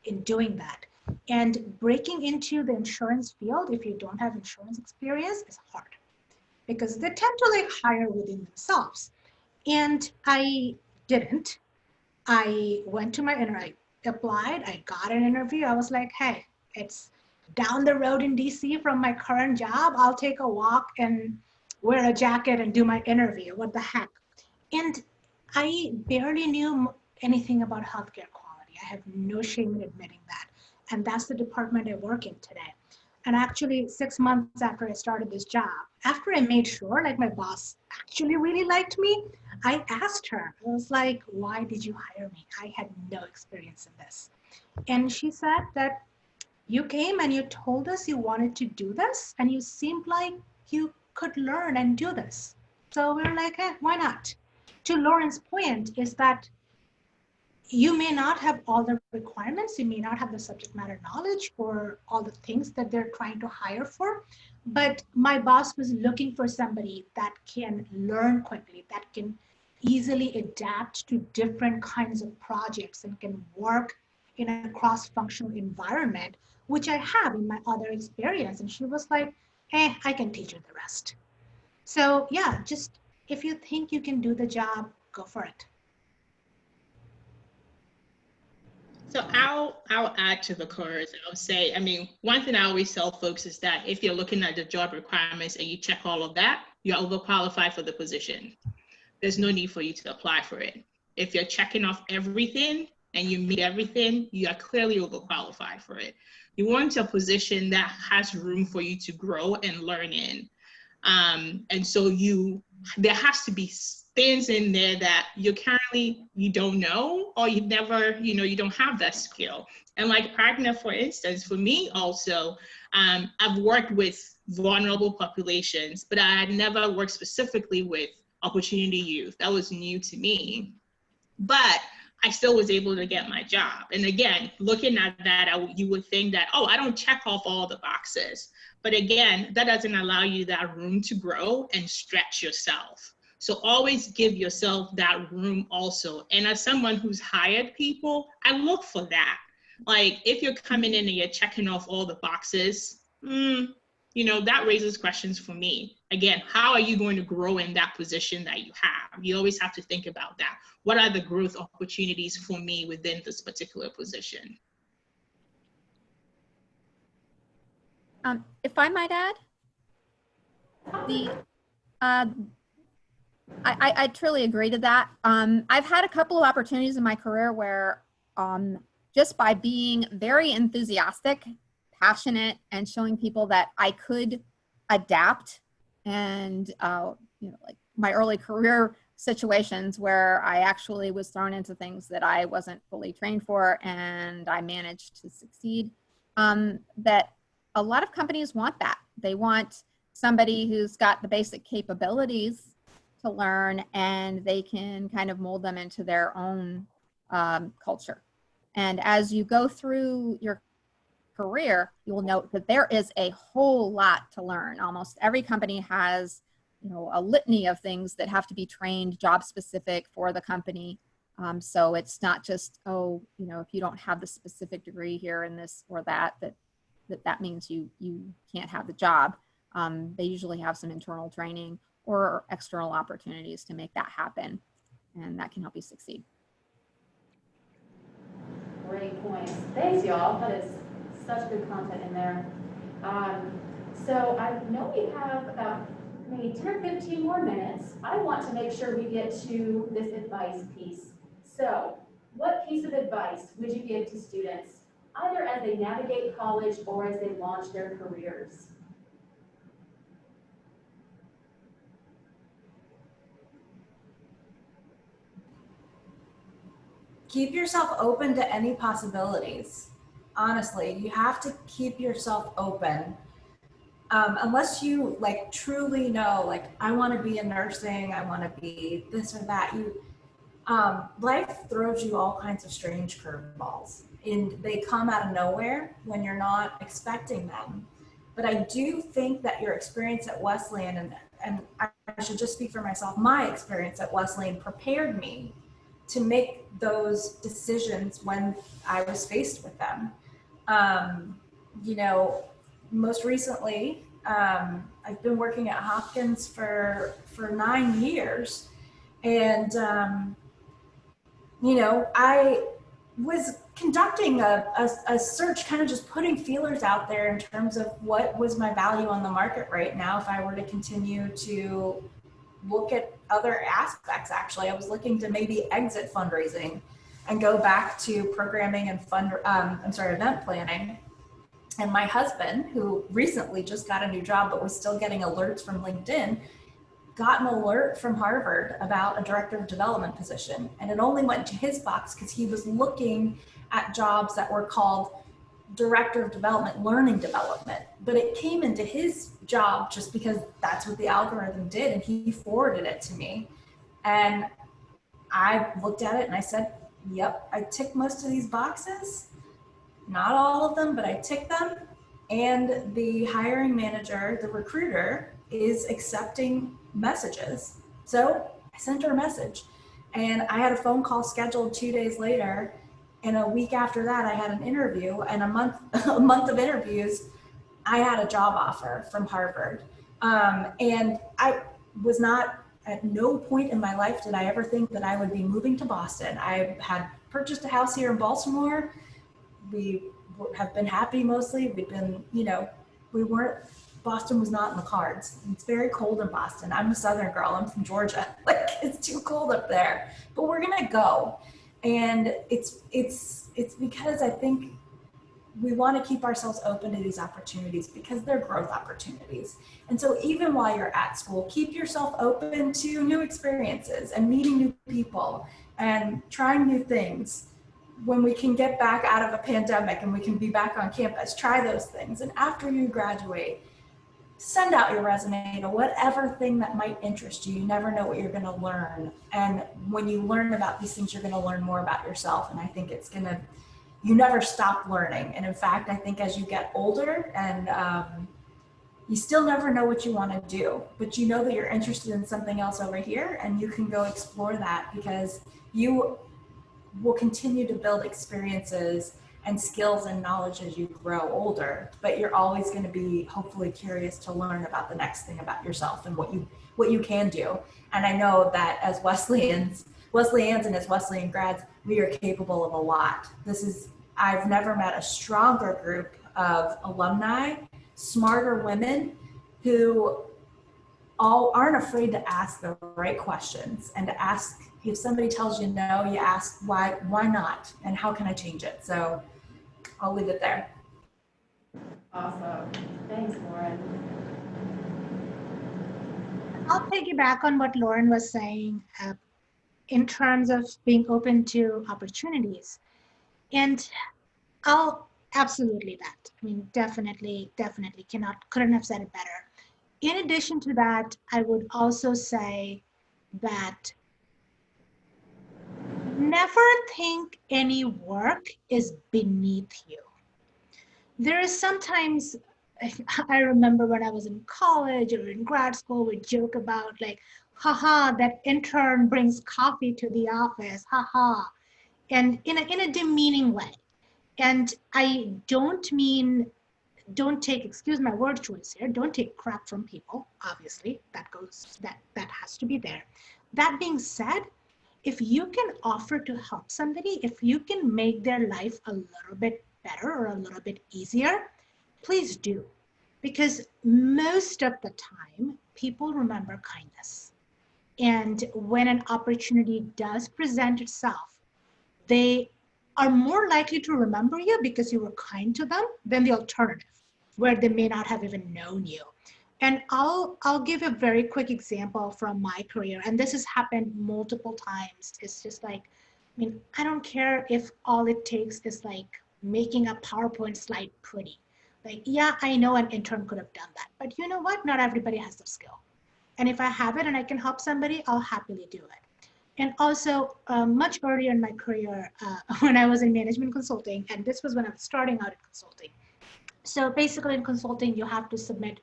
in doing that. And breaking into the insurance field, if you don't have insurance experience, is hard because they tend to like hire within themselves. And I didn't. I went to my I applied, I got an interview. I was like, hey, it's down the road in DC from my current job. I'll take a walk and wear a jacket and do my interview. What the heck? And I barely knew anything about healthcare quality. I have no shame in admitting that. And that's the department I work in today. And actually 6 months after I started this job, after I made sure like my boss actually really liked me, I asked her, I was like, why did you hire me? I had no experience in this. And she said that you came and you told us you wanted to do this and you seemed like you could learn and do this. So we were like, why not? To Lauren's point is that you may not have all the requirements, you may not have the subject matter knowledge or all the things that they're trying to hire for, but my boss was looking for somebody that can learn quickly, that can easily adapt to different kinds of projects and can work in a cross-functional environment, which I have in my other experience. And she was like, I can teach you the rest. So yeah, just if you think you can do the job, go for it. So I'll add to the chorus. I'll say, I mean, one thing I always tell folks is that if you're looking at the job requirements and you check all of that, you're overqualified for the position. There's no need for you to apply for it. If you're checking off everything and you meet everything, you are clearly overqualified for it. You want a position that has room for you to grow and learn in. And so there has to be things in there that you don't know, or you never, you don't have that skill. And like Pragna, for instance, for me also, I've worked with vulnerable populations, but I had never worked specifically with opportunity youth. That was new to me, but I still was able to get my job. And again, looking at that, you would think that, oh, I don't check off all the boxes. But again, that doesn't allow you that room to grow and stretch yourself. So always give yourself that room also. And as someone who's hired people, I look for that. Like if you're coming in and you're checking off all the boxes, that raises questions for me. Again, how are you going to grow in that position that you have? You always have to think about that. What are the growth opportunities for me within this particular position? If I might add, I truly agree to that. I've had a couple of opportunities in my career where just by being very enthusiastic, passionate, and showing people that I could adapt, and like my early career situations where I actually was thrown into things that I wasn't fully trained for, and I managed to succeed. That a lot of companies want that. They want somebody who's got the basic capabilities to learn, and they can kind of mold them into their own culture. And as you go through your career, you will note that there is a whole lot to learn. Almost every company has, a litany of things that have to be trained, job specific for the company. So it's not just, if you don't have the specific degree here in this or that means you can't have the job. They usually have some internal training or external opportunities to make that happen, and that can help you succeed. Great points. Thanks, y'all. That is such good content in there. So I know we have about maybe 10 or 15 more minutes. I want to make sure we get to this advice piece. So what piece of advice would you give to students, either as they navigate college or as they launch their careers? Keep yourself open to any possibilities. Honestly, you have to keep yourself open. Unless you truly know, I want to be in nursing, I want to be this or that. Life throws you all kinds of strange curveballs, and they come out of nowhere when you're not expecting them. But I do think that your experience at Wesleyan, and I should just speak for myself, my experience at Wesleyan prepared me to make those decisions when I was faced with them. Most recently, I've been working at Hopkins for 9 years, and I was conducting a search, kind of just putting feelers out there in terms of what was my value on the market right now if I were to continue to look at other aspects. Actually, I was looking to maybe exit fundraising and go back to programming and event planning. And my husband, who recently just got a new job but was still getting alerts from LinkedIn, got an alert from Harvard about a director of development position. And it only went to his box because he was looking at jobs that were called director of development, learning development. But it came into his job just because that's what the algorithm did, and he forwarded it to me. And I looked at it and I said, yep, I tick most of these boxes. Not all of them, but I tick them. And the hiring manager, the recruiter, is accepting messages. So I sent her a message, and I had a phone call scheduled 2 days later. And a week after that, I had an interview, and a month of interviews, I had a job offer from Harvard. And I was not, at no point in my life did I ever think that I would be moving to Boston. I had purchased a house here in Baltimore. We have been happy mostly. We've been, Boston was not in the cards. It's very cold in Boston. I'm a Southern girl. I'm from Georgia. It's too cold up there, but we're gonna go. And it's because I think we want to keep ourselves open to these opportunities because they're growth opportunities. And so even while you're at school, keep yourself open to new experiences and meeting new people and trying new things. When we can get back out of a pandemic and we can be back on campus, try those things. And after you graduate, send out your resume to whatever thing that might interest you. You never know what you're going to learn. And when you learn about these things, you're going to learn more about yourself. And I think you never stop learning. And in fact, I think as you get older and you still never know what you want to do, but you know that you're interested in something else over here, and you can go explore that because you will continue to build experiences and skills and knowledge as you grow older, but you're always going to be hopefully curious to learn about the next thing about yourself and what you can do. And I know that as Wesleyans and as Wesleyan grads, we are capable of a lot. I've never met a stronger group of alumni, smarter women who all aren't afraid to ask the right questions and to ask, if somebody tells you no, you ask why not, and how can I change it? So I'll leave it there. Awesome. Thanks, Lauren. I'll piggyback on what Lauren was saying in terms of being open to opportunities. And I'll absolutely that. I mean, definitely couldn't have said it better. In addition to that, I would also say that never think any work is beneath you. There is sometimes, I remember when I was in college or in grad school, we joke about like, haha, that intern brings coffee to the office, haha, and in a demeaning way. And I don't mean, don't take, excuse my word choice here, don't take crap from people, obviously, that has to be there. That being said, if you can offer to help somebody, if you can make their life a little bit better or a little bit easier, please do. Because most of the time, people remember kindness. And when an opportunity does present itself, they are more likely to remember you because you were kind to them than the alternative, where they may not have even known you. And I'll give a very quick example from my career, and this has happened multiple times. It's just like, I mean, I don't care if all it takes is like making a PowerPoint slide pretty. Like, yeah, I know an intern could have done that, but you know what? Not everybody has the skill. And if I have it and I can help somebody, I'll happily do it. And also, much earlier in my career, when I was in management consulting, and this was when I was starting out in consulting. So basically in consulting, you have to submit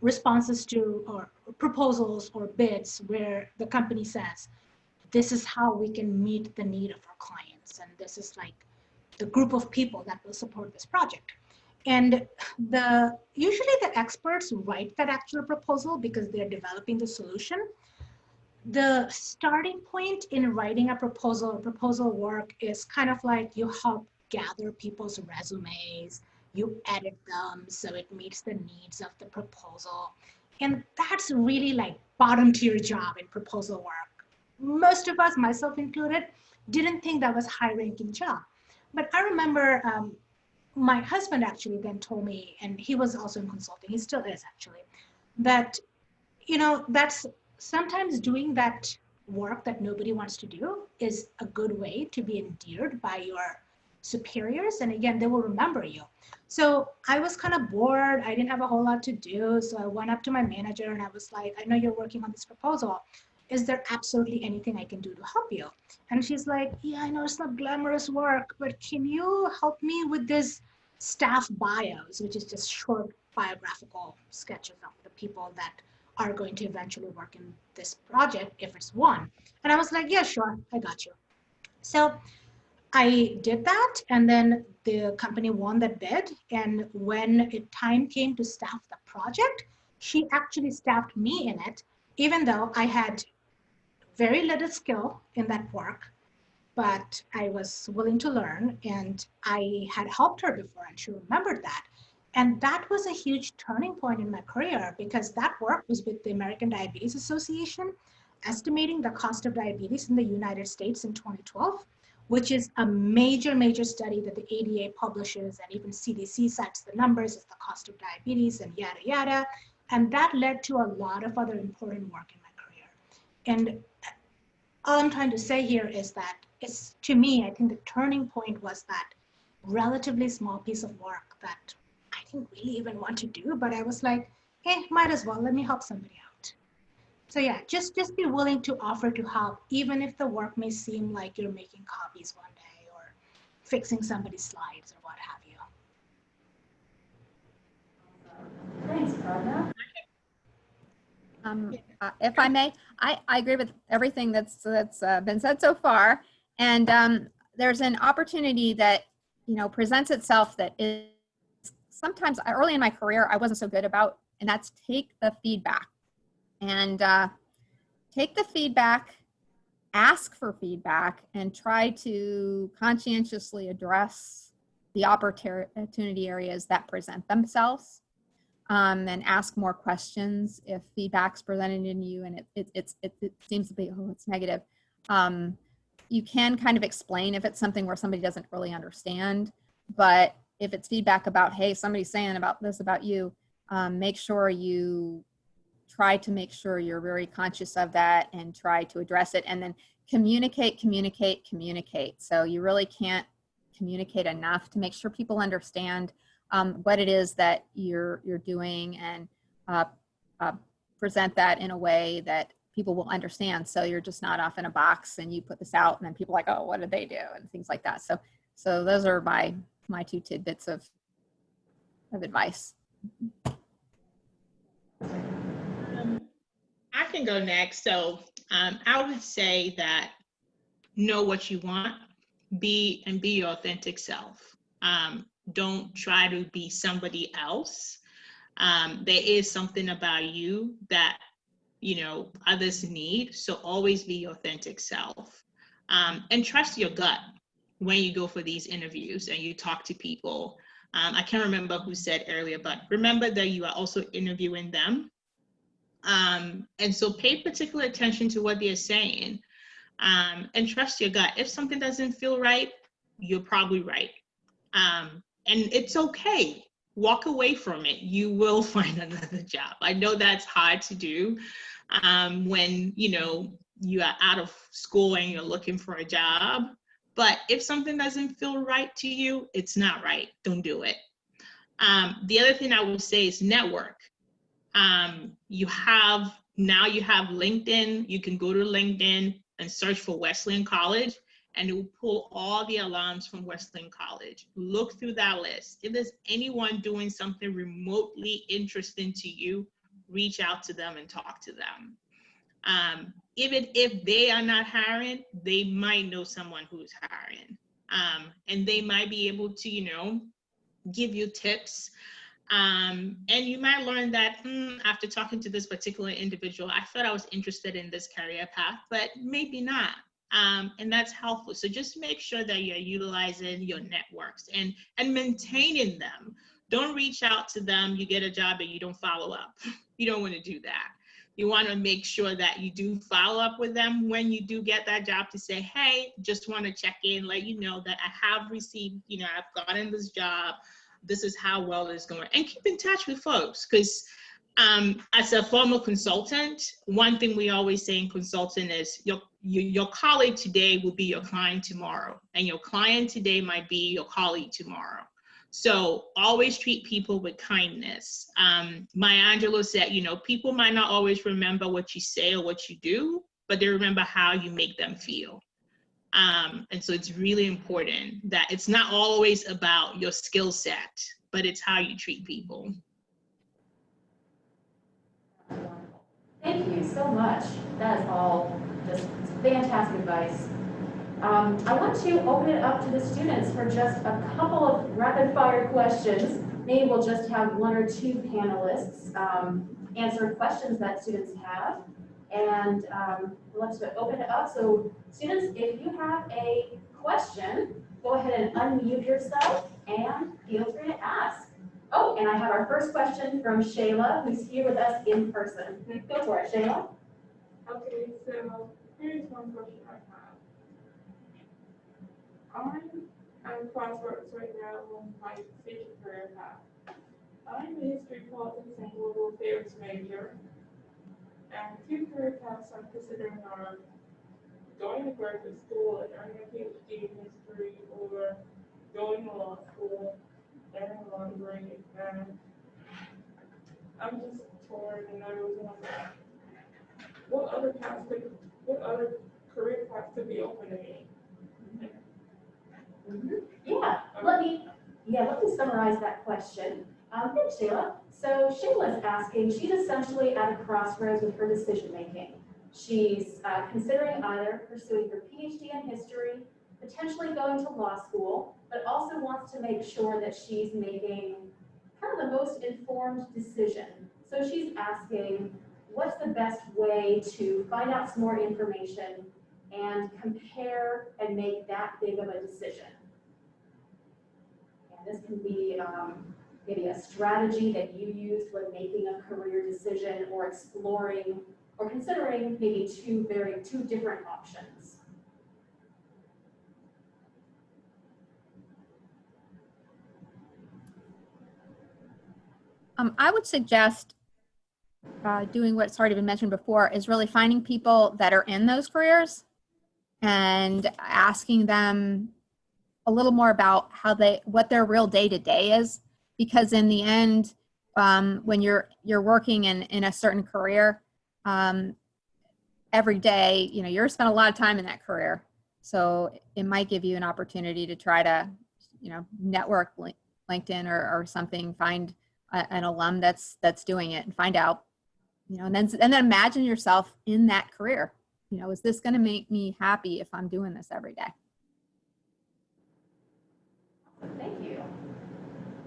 responses to or proposals or bids where the company says, this is how we can meet the need of our clients. And this is like the group of people that will support this project. And usually the experts write that actual proposal because they're developing the solution. The starting point in writing a proposal or proposal work is kind of like you help gather people's resumes, you edit them so it meets the needs of the proposal. And that's really like bottom tier job in proposal work. Most of us, myself included, didn't think that was high ranking job. But I remember my husband actually then told me, and he was also in consulting, he still is actually, that, you know, that's sometimes doing that work that nobody wants to do is a good way to be endeared by your superiors. And again, they will remember you. So I was kind of bored. I didn't have a whole lot to do. So I went up to my manager and I was like, I know you're working on this proposal. Is there absolutely anything I can do to help you? And she's like, yeah, I know it's not glamorous work, but can you help me with this staff bios, which is just short biographical sketches of the people that are going to eventually work in this project if it's one. And I was like, yeah, sure, I got you. So I did that, and then the company won that bid. And when time came to staff the project, she actually staffed me in it, even though I had very little skill in that work, but I was willing to learn, and I had helped her before, and she remembered that. And that was a huge turning point in my career because that work was with the American Diabetes Association, estimating the cost of diabetes in the United States in 2012, which is a major, major study that the ADA publishes, and even CDC cites the numbers as the cost of diabetes and yada, yada. And that led to a lot of other important work in my career. And all I'm trying to say here is that it's, to me, I think the turning point was that relatively small piece of work that I didn't really even want to do, but I was like, hey, might as well, let me help somebody out. So yeah, just be willing to offer to help, even if the work may seem like you're making copies one day or fixing somebody's slides or what have you. Thanks, Pragna. If I may, I agree with everything that's been said so far. And there's an opportunity that, you know, presents itself that is sometimes early in my career, I wasn't so good about, and that's take the feedback. And take the feedback, ask for feedback, and try to conscientiously address the opportunity areas that present themselves. and ask more questions if feedback's presented in you and it seems to be, oh, it's negative. You can kind of explain if it's something where somebody doesn't really understand, but if it's feedback about, hey, somebody's saying about this about you, make sure you try to make sure you're very conscious of that and try to address it, and then communicate. So you really can't communicate enough to make sure people understand what it is that you're doing, and present that in a way that people will understand. So you're just not off in a box and you put this out and then people are like, oh, what did they do? And things like that. So those are my 2 tidbits of advice. I can go next. So I would say that know what you want, be your authentic self. Don't try to be somebody else. There is something about you that, others need. So always be your authentic self. And trust your gut when you go for these interviews and you talk to people. I can't remember who said earlier, but remember that you are also interviewing them. And so pay particular attention to what they're saying, and trust your gut. If something doesn't feel right, you're probably right. And it's okay. Walk away from it. You will find another job. I know that's hard to do when, you are out of school and you're looking for a job. But if something doesn't feel right to you, it's not right. Don't do it. The other thing I would say is network. You have LinkedIn. You can go to LinkedIn and search for Wesleyan College, and it will pull all the alums from Wesleyan College. Look through that list. If there's anyone doing something remotely interesting to you, reach out to them and talk to them. Even if they are not hiring, they might know someone who's hiring, and they might be able to, give you tips. And you might learn that after talking to this particular individual, I thought I was interested in this career path, but maybe not. And that's helpful. So just make sure that you're utilizing your networks and maintaining them. Don't reach out to them, you get a job and you don't follow up. You don't want to do that. You want to make sure that you do follow up with them when you do get that job to say, hey, just want to check in, let you know that I have received, I've gotten this job. This is how well it's going. And keep in touch with folks, because as a former consultant, one thing we always say in consulting is your colleague today will be your client tomorrow, and your client today might be your colleague tomorrow. So always treat people with kindness. Maya Angelou said, people might not always remember what you say or what you do, but they remember how you make them feel. And so it's really important that it's not always about your skill set, but it's how you treat people. Thank you so much. That is all just fantastic advice. I want to open it up to the students for just a couple of rapid fire questions. Maybe we'll just have 1 or 2 panelists answer questions that students have. And let's open it up. So students, if you have a question, go ahead and unmute yourself and feel free to ask. Oh, and I have our first question from Shayla, who's here with us in person. Go for it, Shayla. Okay, so here's one question I have. I'm crossroads right now on my future career path. I'm a history, politics, and global affairs major. And 2 career paths I'm considering are going to graduate school and earning a PhD in history, or going to law school, learning law degree, and I'm just torn and I was wondering what other career paths could be open to me. Yeah, let me summarize that question. Thanks, Shayla. So Shayla's asking, she's essentially at a crossroads with her decision making. She's considering either pursuing her PhD in history, potentially going to law school, but also wants to make sure that she's making kind of the most informed decision. So she's asking, what's the best way to find out some more information and compare and make that big of a decision? And this can be maybe a strategy that you used when making a career decision or exploring or considering maybe two different options. I would suggest doing what's already been mentioned before is really finding people that are in those careers and asking them a little more about what their real day-to-day is, because in the end, when you're working in a certain career, every day, you're spent a lot of time in that career. So it might give you an opportunity to try to, network LinkedIn or something, find an alum that's doing it and find out, and then imagine yourself in that career. Is this going to make me happy if I'm doing this every day? Thank you.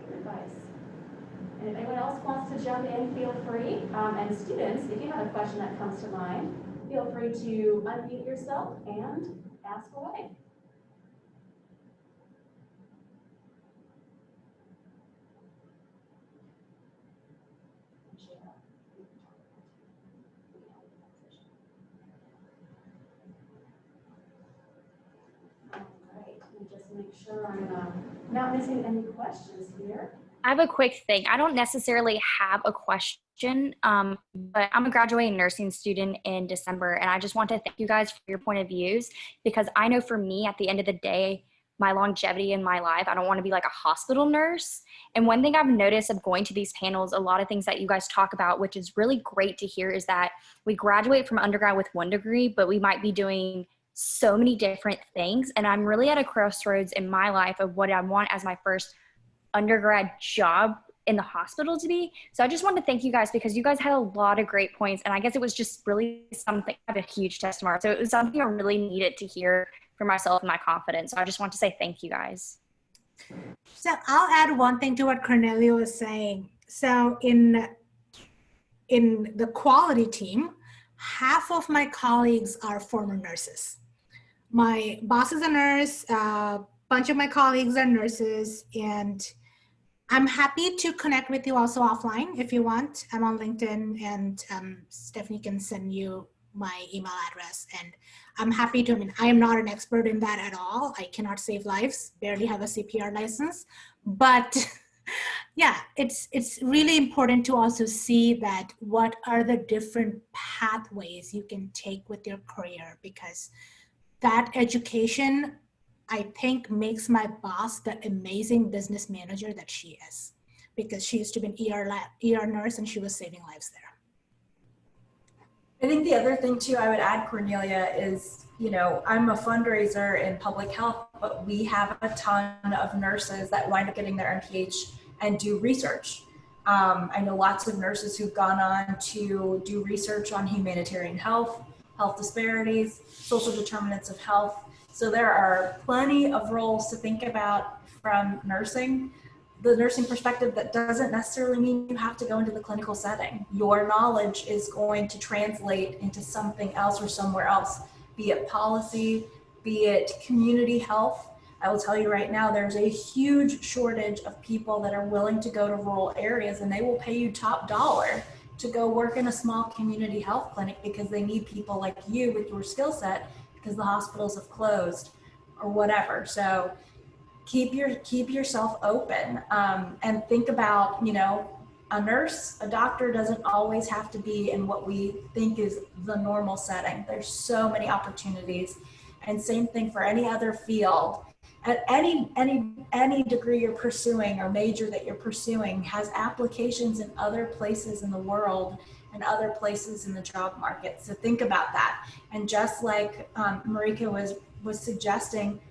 Good advice. And if anyone else wants to jump in, feel free. And students, if you have a question that comes to mind, feel free to unmute yourself and ask away. Just make sure I'm not missing any questions here. I have a quick thing. I don't necessarily have a question, but I'm a graduating nursing student in December, and I just want to thank you guys for your point of views, because I know for me, at the end of the day, my longevity in my life, I don't want to be like a hospital nurse. And one thing I've noticed of going to these panels, a lot of things that you guys talk about, which is really great to hear, is that we graduate from undergrad with 1 degree, but we might be doing so many different things. And I'm really at a crossroads in my life of what I want as my first undergrad job in the hospital to be. So I just want to thank you guys, because you guys had a lot of great points. And I guess it was just really something, I have a huge test tomorrow. So it was something I really needed to hear for myself and my confidence. So I just want to say thank you guys. So I'll add one thing to what Cornelia was saying. So in the quality team, half of my colleagues are former nurses. My boss is a nurse, a bunch of my colleagues are nurses, and I'm happy to connect with you also offline if you want. I'm on LinkedIn, and Stephanie can send you my email address, and I'm happy to. I am not an expert in that at all. I cannot save lives, barely have a CPR license, but yeah, it's really important to also see that what are the different pathways you can take with your career, because that education, I think, makes my boss the amazing business manager that she is, because she used to be an ER nurse and she was saving lives there. I think the other thing too I would add, Cornelia, is, I'm a fundraiser in public health, but we have a ton of nurses that wind up getting their MPH and do research. I know lots of nurses who've gone on to do research on humanitarian health, health disparities, social determinants of health. So there are plenty of roles to think about from nursing. The nursing perspective, that doesn't necessarily mean you have to go into the clinical setting. Your knowledge is going to translate into something else or somewhere else, be it policy, be it community health. I will tell you right now, there's a huge shortage of people that are willing to go to rural areas, and they will pay you top dollar to go work in a small community health clinic, because they need people like you with your skill set, because the hospitals have closed or whatever. So keep yourself open, and think about, a nurse, a doctor doesn't always have to be in what we think is the normal setting. There's so many opportunities, and same thing for any other field. At any degree you're pursuing or major that you're pursuing has applications in other places in the world and other places in the job market. So think about that. And just like Marika was suggesting,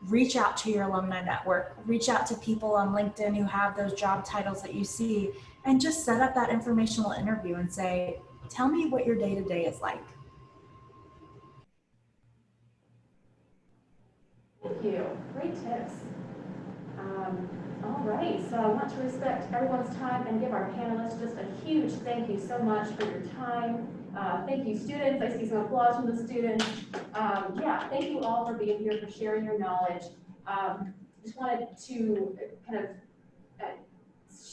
reach out to your alumni network, reach out to people on LinkedIn who have those job titles that you see, and just set up that informational interview and say, tell me what your day-to-day is like. Thank you. Great tips. All right, so I want to respect everyone's time and give our panelists just a huge thank you so much for your time. Thank you, students. I see some applause from the students. Yeah, thank you all for being here, for sharing your knowledge. Just wanted to kind of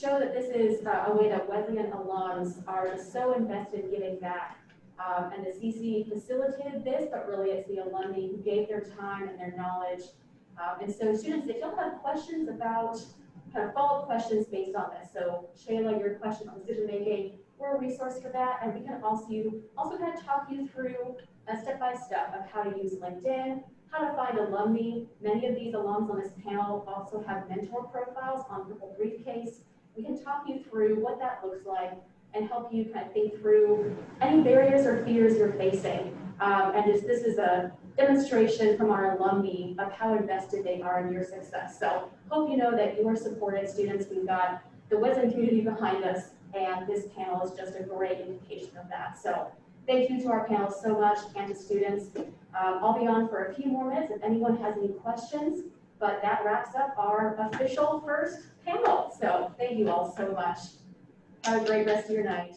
show that this is a way that Wesleyan alums are just so invested in giving back. And the CC facilitated this, but really it's the alumni who gave their time and their knowledge. And so students, if you'll have questions about, kind of follow-up questions based on this. So Shayla, your question on decision making, we're a resource for that. And we can also kind of talk you through a step-by-step of how to use LinkedIn, how to find alumni. Many of these alums on this panel also have mentor profiles on Purple Briefcase. We can talk you through what that looks like and help you kind of think through any barriers or fears you're facing. This is a demonstration from our alumni of how invested they are in your success. So hope you know that you are supported, students. We've got the Wesleyan community behind us, and this panel is just a great indication of that. So thank you to our panel so much and to students. I'll be on for a few more minutes if anyone has any questions, but that wraps up our official first panel. So thank you all so much. Have a great rest of your night.